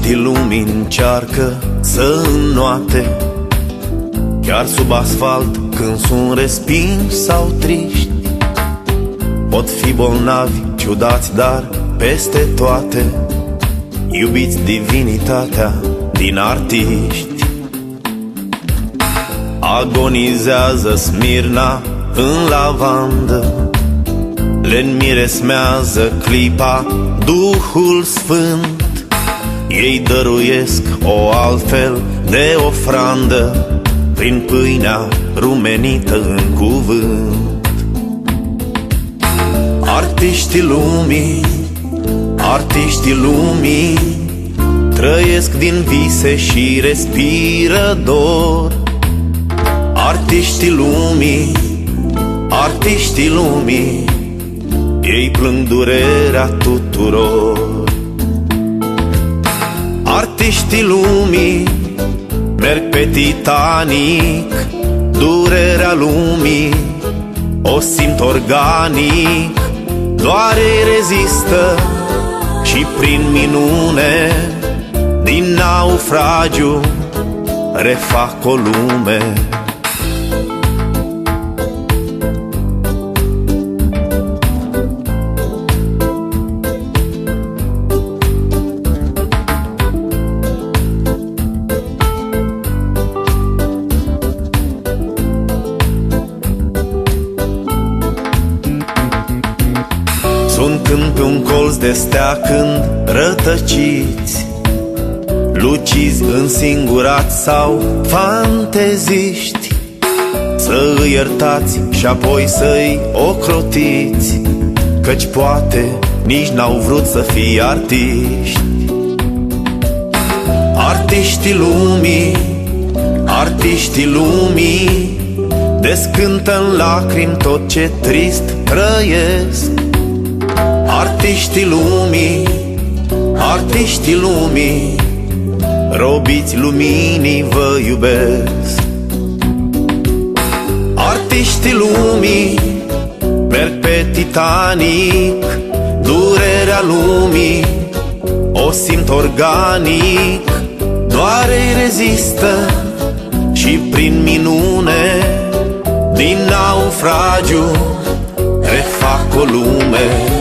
Artiștii lumii încearcă să înnoate, chiar sub asfalt când sunt respinși sau triști. Pot fi bolnavi, ciudați, dar peste toate iubiți divinitatea din artiști. Agonizează Smirna în lavandă, le-nmiresmează clipa Duhul Sfânt. Ei dăruiesc o altfel de ofrandă prin pâinea rumenită în cuvânt. Artiștii lumii trăiesc din vise și respiră dor. Artiștii lumii, ei plâng durerea tuturor. Artiștii lumii merg pe Titanic, durerea lumii o simt organic. Doar ei rezistă și prin minune din naufragiu refac o lume. Sunt pe un colț de stea când rătăciți, lucizi, însingurați sau fanteziști. Să îi iertați și apoi să-i ocrotiți, căci poate nici n-au vrut să fie artiști. Artiștii lumii descântă în lacrimi tot ce trist trăiesc. Artiștii lumii, robiți luminii vă iubesc. Artiștii lumii merg pe Titanic, durerea lumii o simt organic. Doar ei rezistă și prin minune din naufragiu refac o lume.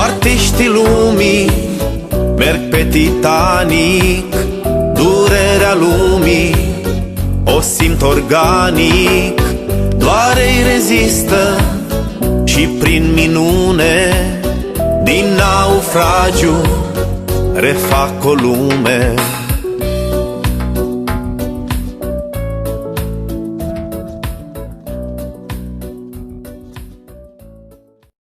Artiștii lumii merg pe Titanic, durerea lumii o simt organic. Doar ei rezistă și prin minune din naufragiu refac o lume.